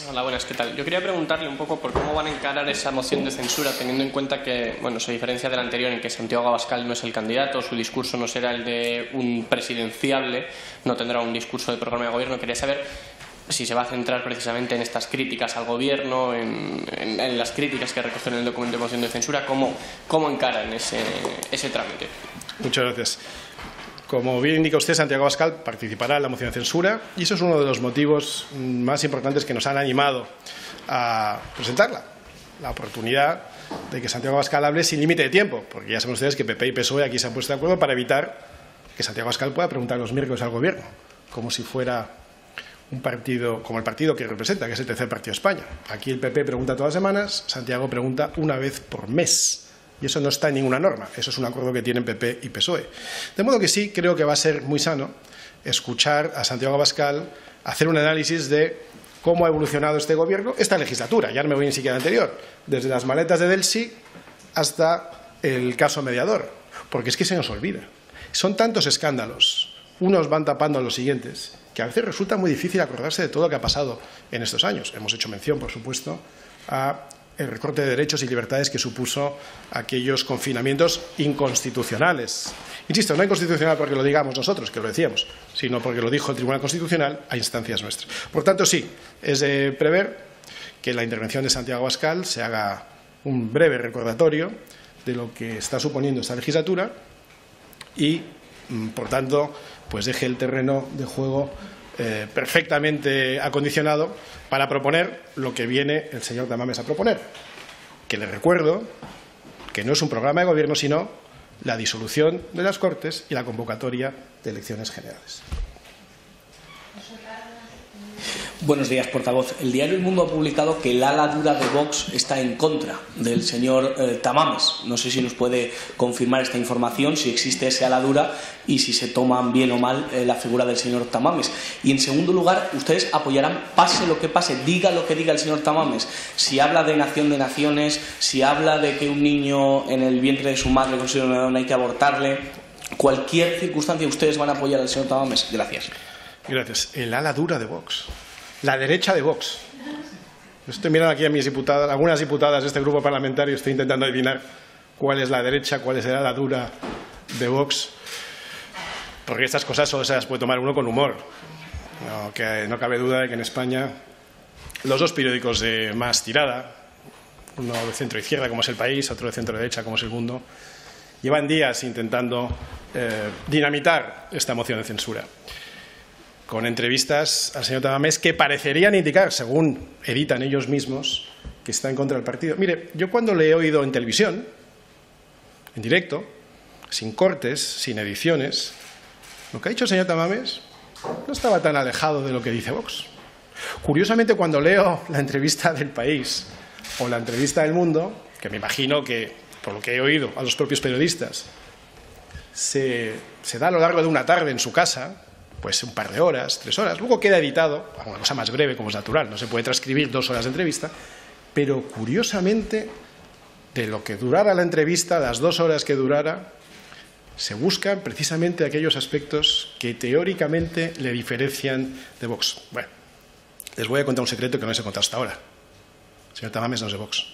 Hola, buenas, ¿qué tal? Yo quería preguntarle un poco por cómo van a encarar esa moción de censura, teniendo en cuenta que, bueno, se diferencia de la anterior en que Santiago Abascal no es el candidato, su discurso no será el de un presidenciable, no tendrá un discurso de programa de gobierno. Quería saber si se va a centrar precisamente en estas críticas al gobierno, en las críticas que recogen en el documento de moción de censura, cómo encaran ese trámite. Muchas gracias. Como bien indica usted, Santiago Abascal participará en la moción de censura y eso es uno de los motivos más importantes que nos han animado a presentarla. La oportunidad de que Santiago Abascal hable sin límite de tiempo, porque ya saben ustedes que PP y PSOE aquí se han puesto de acuerdo para evitar que Santiago Abascal pueda preguntar los miércoles al Gobierno, como si fuera un partido, como el partido que representa, que es el tercer partido de España. Aquí el PP pregunta todas las semanas, Santiago pregunta una vez por mes. Y eso no está en ninguna norma, eso es un acuerdo que tienen PP y PSOE. De modo que sí, creo que va a ser muy sano escuchar a Santiago Abascal hacer un análisis de cómo ha evolucionado este gobierno, esta legislatura, ya no me voy ni siquiera a la anterior, desde las maletas de Delsi hasta el caso mediador, porque es que se nos olvida. Son tantos escándalos, unos van tapando a los siguientes, que a veces resulta muy difícil acordarse de todo lo que ha pasado en estos años. Hemos hecho mención, por supuesto, a el recorte de derechos y libertades que supuso aquellos confinamientos inconstitucionales. Insisto, no inconstitucional porque lo digamos nosotros, que lo decíamos, sino porque lo dijo el Tribunal Constitucional a instancias nuestras. Por tanto, sí, es de prever que en la intervención de Santiago Abascal se haga un breve recordatorio de lo que está suponiendo esta legislatura y, por tanto, pues deje el terreno de juego perfectamente acondicionado para proponer lo que viene el señor Tamames a proponer, que le recuerdo que no es un programa de gobierno, sino la disolución de las Cortes y la convocatoria de elecciones generales. Buenos días, portavoz. El diario El Mundo ha publicado que el ala dura de Vox está en contra del señor Tamames. No sé si nos puede confirmar esta información, si existe ese ala dura y si se toman bien o mal la figura del señor Tamames. Y en segundo lugar, ustedes apoyarán, pase lo que pase, diga lo que diga el señor Tamames. Si habla de nación de naciones, si habla de que un niño en el vientre de su madre considera una hay que abortarle, cualquier circunstancia, ¿ustedes van a apoyar al señor Tamames? Gracias. Gracias. El ala dura de Vox. La derecha de Vox. Estoy mirando aquí a mis diputadas, algunas diputadas de este grupo parlamentario, estoy intentando adivinar cuál es la derecha, cuál es el ala dura de Vox, porque estas cosas solo se las puede tomar uno con humor. No cabe duda de que en España los dos periódicos de más tirada, uno de centro-izquierda como es El País, otro de centro-derecha como es El Mundo, llevan días intentando dinamitar esta moción de censura, con entrevistas al señor Tamames que parecerían indicar, según editan ellos mismos, que está en contra del partido. Mire, yo cuando le he oído en televisión, en directo, sin cortes, sin ediciones, lo que ha dicho el señor Tamames no estaba tan alejado de lo que dice Vox. Curiosamente, cuando leo la entrevista del País o la entrevista del Mundo, que me imagino que, por lo que he oído a los propios periodistas, se da a lo largo de una tarde en su casa, pues un par de horas, 3 horas, luego queda editado, una cosa más breve como es natural, no se puede transcribir 2 horas de entrevista, pero curiosamente de lo que durara la entrevista, las 2 horas que durara, se buscan precisamente aquellos aspectos que teóricamente le diferencian de Vox. Bueno, les voy a contar un secreto que no les he contado hasta ahora. El señor Tamames no es de Vox.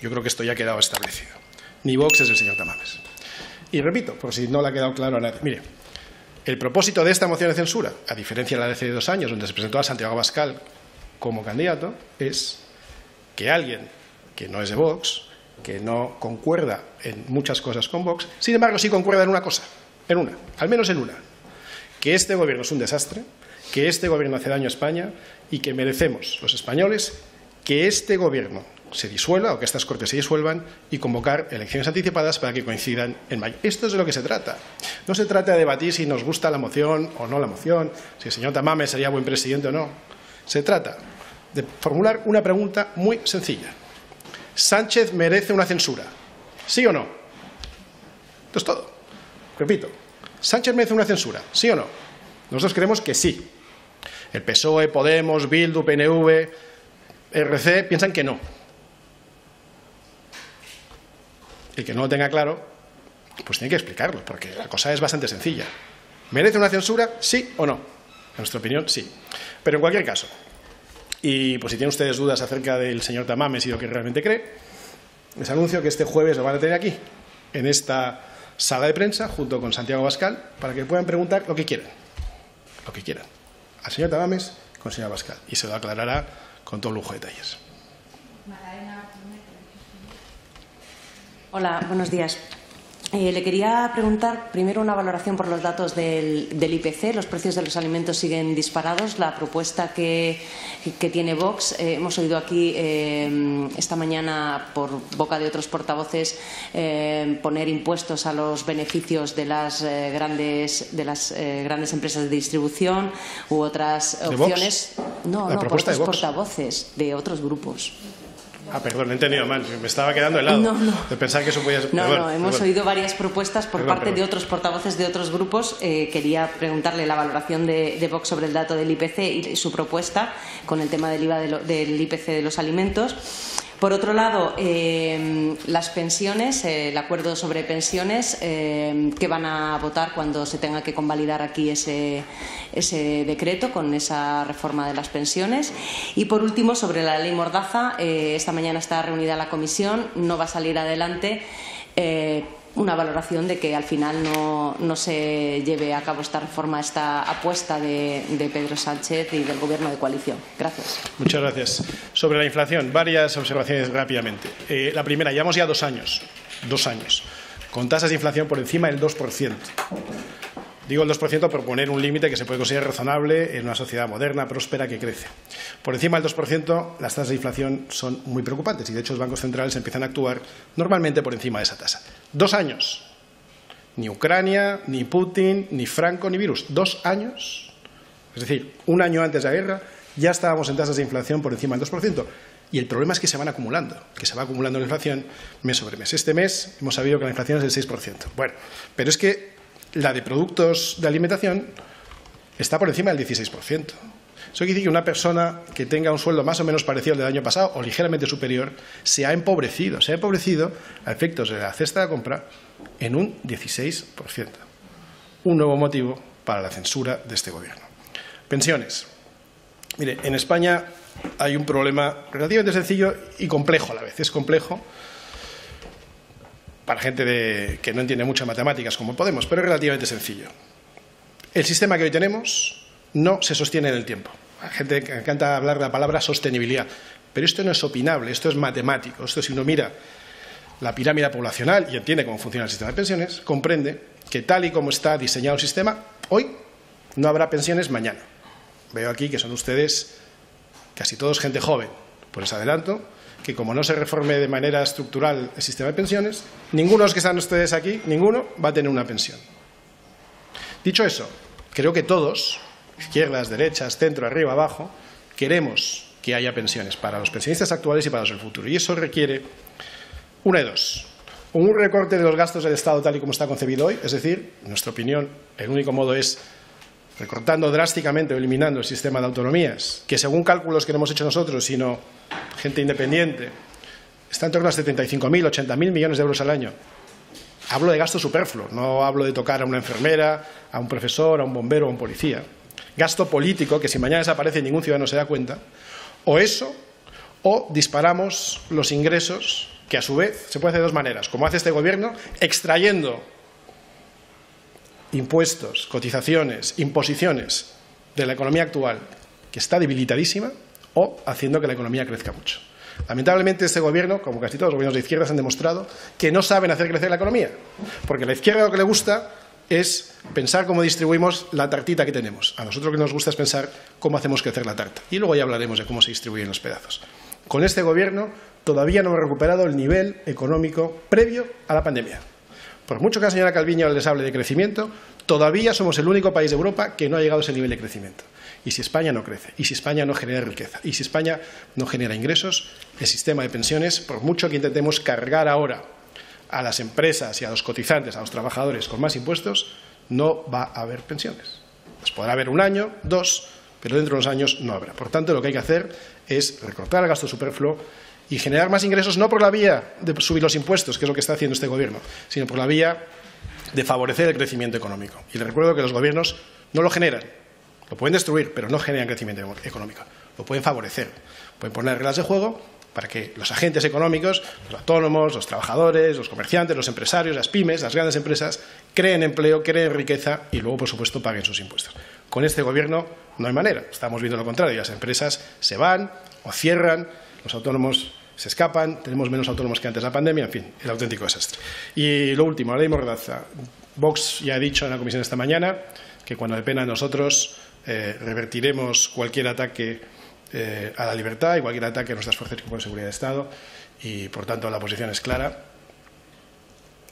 Yo creo que esto ya ha quedado establecido. Ni Vox es el señor Tamames. Y repito, por si no le ha quedado claro a nadie, mire, el propósito de esta moción de censura, a diferencia de la de hace 2 años, donde se presentó a Santiago Abascal como candidato, es que alguien que no es de Vox, que no concuerda en muchas cosas con Vox, sin embargo sí concuerda en una cosa, en una, al menos en una, que este gobierno es un desastre, que este gobierno hace daño a España y que merecemos los españoles que este gobierno se disuelva o que estas Cortes se disuelvan y convocar elecciones anticipadas para que coincidan en mayo. Esto es de lo que se trata. No se trata de debatir si nos gusta la moción o no la moción, si el señor Tamames sería buen presidente o no. Se trata de formular una pregunta muy sencilla. ¿Sánchez merece una censura? ¿Sí o no? Esto es todo. Repito, ¿Sánchez merece una censura? ¿Sí o no? Nosotros creemos que sí. El PSOE, Podemos, Bildu, PNV, RC piensan que no. El que no lo tenga claro, pues tiene que explicarlo, porque la cosa es bastante sencilla. ¿Merece una censura? ¿Sí o no? En nuestra opinión, sí. Pero en cualquier caso, Y pues si tienen ustedes dudas acerca del señor Tamames y lo que realmente cree, les anuncio que este jueves lo van a tener aquí, en esta sala de prensa, junto con Santiago Abascal, para que puedan preguntar lo que quieran, al señor Tamames con el señor Abascal, y se lo aclarará con todo lujo de detalles. Hola, buenos días. Le quería preguntar primero una valoración por los datos del IPC. Los precios de los alimentos siguen disparados. La propuesta que tiene Vox, hemos oído aquí esta mañana por boca de otros portavoces poner impuestos a los beneficios de las grandes empresas de distribución u otras opciones. No, por otros portavoces de otros grupos. Perdón, he entendido mal. Me estaba quedando helado de pensar que eso podía ser. Hemos oído varias propuestas por parte de otros portavoces de otros grupos. Quería preguntarle la valoración de Vox sobre el dato del IPC y su propuesta con el tema del IVA del IPC de los alimentos. Por otro lado, las pensiones, el acuerdo sobre pensiones, que van a votar cuando se tenga que convalidar aquí ese decreto con esa reforma de las pensiones. Y por último, sobre la ley Mordaza, esta mañana está reunida la comisión, no va a salir adelante. Una valoración de que al final no se lleve a cabo esta reforma, esta apuesta de Pedro Sánchez y del Gobierno de coalición. Gracias. Muchas gracias. Sobre la inflación, varias observaciones rápidamente. La primera, llevamos ya 2 años, con tasas de inflación por encima del 2%. Digo el 2% por poner un límite que se puede considerar razonable en una sociedad moderna, próspera, que crece. Por encima del 2%, las tasas de inflación son muy preocupantes y, de hecho, los bancos centrales empiezan a actuar normalmente por encima de esa tasa. 2 años. Ni Ucrania, ni Putin, ni Franco, ni virus. 2 años. Es decir, 1 año antes de la guerra ya estábamos en tasas de inflación por encima del 2%. Y el problema es que se van acumulando, la inflación mes sobre mes. Este mes hemos sabido que la inflación es del 6%. Bueno, pero es que la de productos de alimentación está por encima del 16%. Eso quiere decir que una persona que tenga un sueldo más o menos parecido al del año pasado o ligeramente superior se ha empobrecido a efectos de la cesta de compra en un 16%. Un nuevo motivo para la censura de este Gobierno. Pensiones. Mire, en España hay un problema relativamente sencillo y complejo a la vez. Es complejo para gente que no entiende mucho matemáticas como Podemos, pero es relativamente sencillo. El sistema que hoy tenemos no se sostiene en el tiempo. A la gente que encanta hablar de la palabra sostenibilidad, pero esto no es opinable, esto es matemático. Esto, si uno mira la pirámide poblacional y entiende cómo funciona el sistema de pensiones, comprende que tal y como está diseñado el sistema, hoy no habrá pensiones mañana. Veo aquí que son ustedes casi todos gente joven, por ese adelanto, que como no se reforme de manera estructural el sistema de pensiones, ninguno de los que están ustedes aquí, ninguno va a tener una pensión. Dicho eso, creo que todos, izquierdas, derechas, centro, arriba, abajo, queremos que haya pensiones para los pensionistas actuales y para los del futuro. Y eso requiere una de dos. Un recorte de los gastos del Estado tal y como está concebido hoy, es decir, en nuestra opinión, el único modo es recortando drásticamente o eliminando el sistema de autonomías, que según cálculos que no hemos hecho nosotros, sino gente independiente, está en torno a 75.000, 80.000 millones de euros al año. Hablo de gasto superfluo, no hablo de tocar a una enfermera, a un profesor, a un bombero, a un policía. Gasto político, que si mañana desaparece ningún ciudadano se da cuenta. O eso, o disparamos los ingresos, que a su vez se puede hacer de 2 maneras, como hace este Gobierno, extrayendo impuestos, cotizaciones, imposiciones de la economía actual, que está debilitadísima, o haciendo que la economía crezca mucho. Lamentablemente este Gobierno, como casi todos los gobiernos de izquierdas, han demostrado que no saben hacer crecer la economía, porque a la izquierda lo que le gusta es pensar cómo distribuimos la tartita que tenemos. A nosotros lo que nos gusta es pensar cómo hacemos crecer la tarta. Y luego ya hablaremos de cómo se distribuyen los pedazos. Con este Gobierno todavía no hemos recuperado el nivel económico previo a la pandemia. Por mucho que la señora Calviño les hable de crecimiento, todavía somos el único país de Europa que no ha llegado a ese nivel de crecimiento. Y si España no crece, y si España no genera riqueza, y si España no genera ingresos, el sistema de pensiones, por mucho que intentemos cargar ahora a las empresas y a los cotizantes, a los trabajadores con más impuestos, no va a haber pensiones. Pues podrá haber 1 año, 2, pero dentro de unos años no habrá. Por tanto, lo que hay que hacer es recortar el gasto superfluo y generar más ingresos, no por la vía de subir los impuestos, que es lo que está haciendo este Gobierno, sino por la vía de favorecer el crecimiento económico. Y les recuerdo que los gobiernos no lo generan, lo pueden destruir, pero no generan crecimiento económico. lo pueden favorecer. Pueden poner reglas de juego para que los agentes económicos, los autónomos, los trabajadores, los comerciantes, los empresarios, las pymes, las grandes empresas, creen empleo, creen riqueza y luego, por supuesto, paguen sus impuestos. Con este gobierno no hay manera. Estamos viendo lo contrario. Las empresas se van o cierran, los autónomos se escapan, tenemos menos autónomos que antes de la pandemia, en fin, el auténtico desastre. Y lo último, la ley Mordaza. Vox ya ha dicho en la comisión esta mañana que cuando dependa de nosotros revertiremos cualquier ataque a la libertad y cualquier ataque a nuestras fuerzas y cuerpos de seguridad de Estado y, por tanto, la posición es clara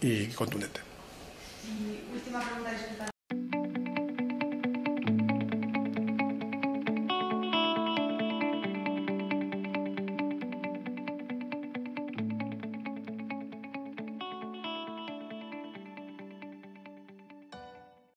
y contundente. Y última pregunta.